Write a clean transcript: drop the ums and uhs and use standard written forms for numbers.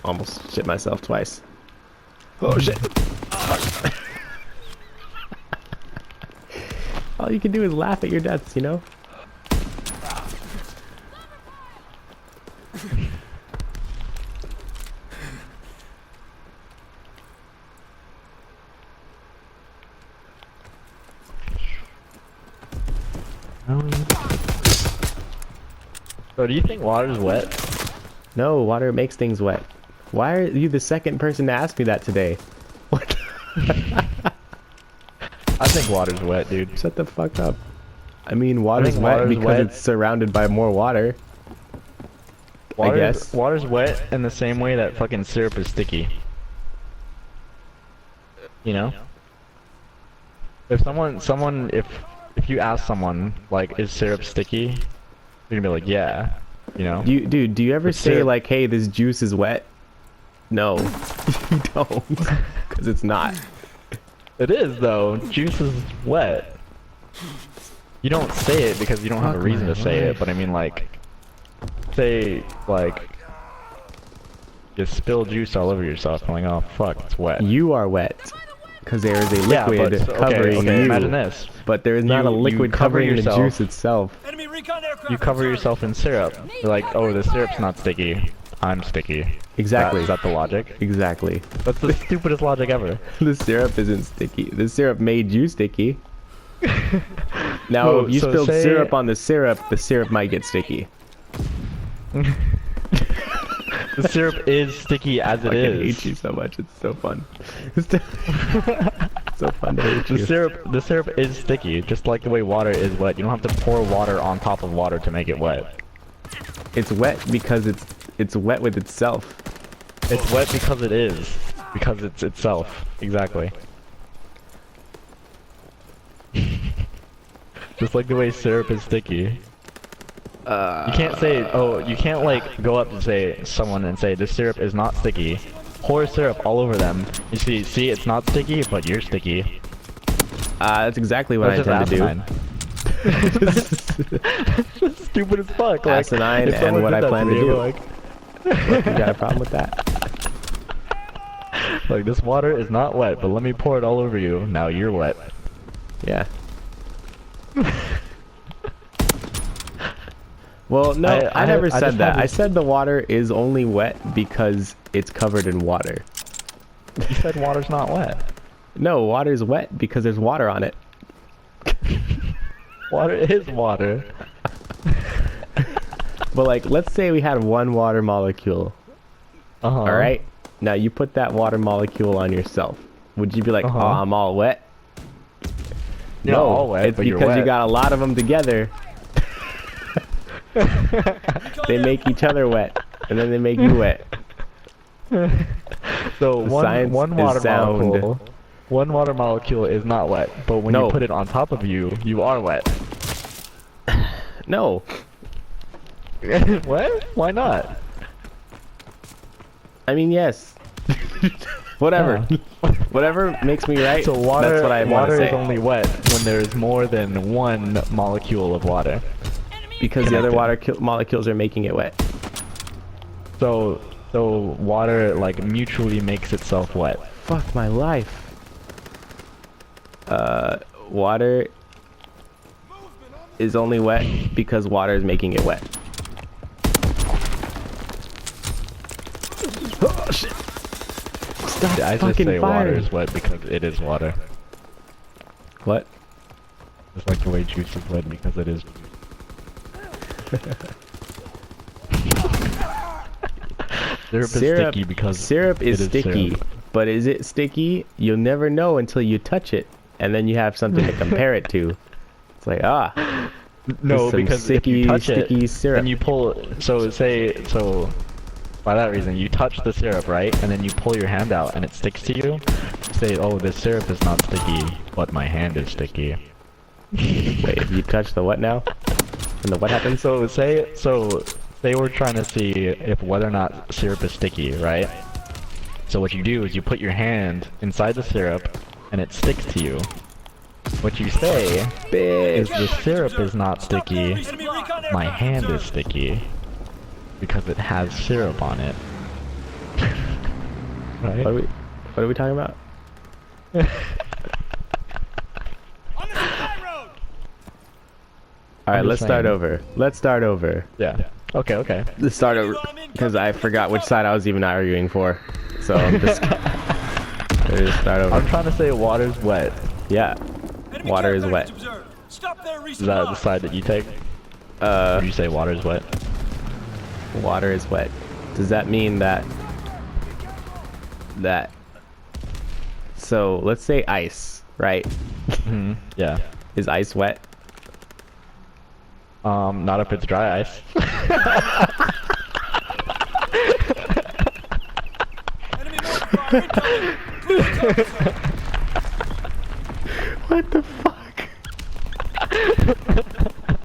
almost shit myself twice. Oh shit! All you can do is laugh at your deaths, you know? So do you think water's wet? No, water makes things wet. Why are you the second person to ask me that today? What? I think water's wet, dude. Shut the fuck up. I mean, water's wet because it's surrounded by more water. I guess. Water's wet in the same way that fucking syrup is sticky. You know? If if you ask someone, like, is syrup sticky? They're gonna be like, yeah. You know? Do you ever say, like, hey, this juice is wet? No. You don't. Because it's not. It is, though. Juice is wet. You don't say it because you don't have a reason to say it, but I mean, like, say, like, you spill juice all over yourself, and like, oh fuck, it's wet. You are wet. Because there is a liquid covering you. Imagine this. But there is not a liquid covering the juice itself. You cover yourself in syrup. You're like, oh, the syrup's not sticky. I'm sticky. Exactly. Is that the logic? Exactly. That's the stupidest logic ever. The syrup isn't sticky. The syrup made you sticky. Now, if you spilled syrup on the syrup might get sticky. The syrup is sticky as it is. I hate you so much. It's so fun. It's so fun to hate you. The syrup is sticky, just like the way water is wet. You don't have to pour water on top of water to make it wet. It's wet because it's wet with itself. It's wet because it is. Because it's itself. Exactly. Just like the way syrup is sticky. You can't say, you can't like go up and say someone and say this syrup is not sticky. Pour syrup all over them. You see, it's not sticky, but you're sticky. That's exactly what I intend to do. Stupid as fuck. Like, asinine and what I plan to do. Like, you got a problem with that? Like, this water is not wet, but let me pour it all over you. Now you're wet. Yeah. Well, no, I never said that. I said the water is only wet because it's covered in water. You said water's not wet. No, water's wet because there's water on it. Water is water. But like, let's say we had one water molecule. Alright? Now you put that water molecule on yourself. Would you be like, oh, I'm all wet? No, all wet, it's because you got a lot of them together. They make each other wet, and then they make you wet. So one water molecule is not wet, but when you put it on top of you, you are wet. No. What? Why not? I mean, yes. Whatever. Yeah. Whatever makes me right. So water, that's what I want to say. Water is only wet when there's more than one molecule of water. Because the other water molecules are making it wet. So water like mutually makes itself wet. Fuck my life. Water is only wet because water is making it wet. Oh shit! Stop I just say water is wet because it is water. What? It's like the way juice is wet because it is. Syrup is sticky because syrup is sticky, syrup. But is it sticky? You'll never know until you touch it, and then you have something to compare it to. It's like no, because sticky, if you touch sticky it, syrup. and you pull. So by that reason, you touch the syrup, right? And then you pull your hand out, and it sticks to you. Say, oh, this syrup is not sticky, but my hand is sticky. Wait, if you touch the what now? And the what happens? So say we're trying to see if whether or not syrup is sticky, right? So what you do is you put your hand inside the syrup and it sticks to you. What you say is the syrup is not sticky, my hand is sticky because it has syrup on it. Right? What are we talking about? All right, let's start over. Let's start over. Yeah. Okay, okay. Let's start over because I forgot which side I was even arguing for. So I'm just let's start over. I'm trying to say water's wet. Yeah, water is wet. Is that the side that you take? Or you say water's wet? Water is wet. Does that mean that so let's say ice, right? Yeah. Is ice wet? Not if it's dry ice. What the fuck?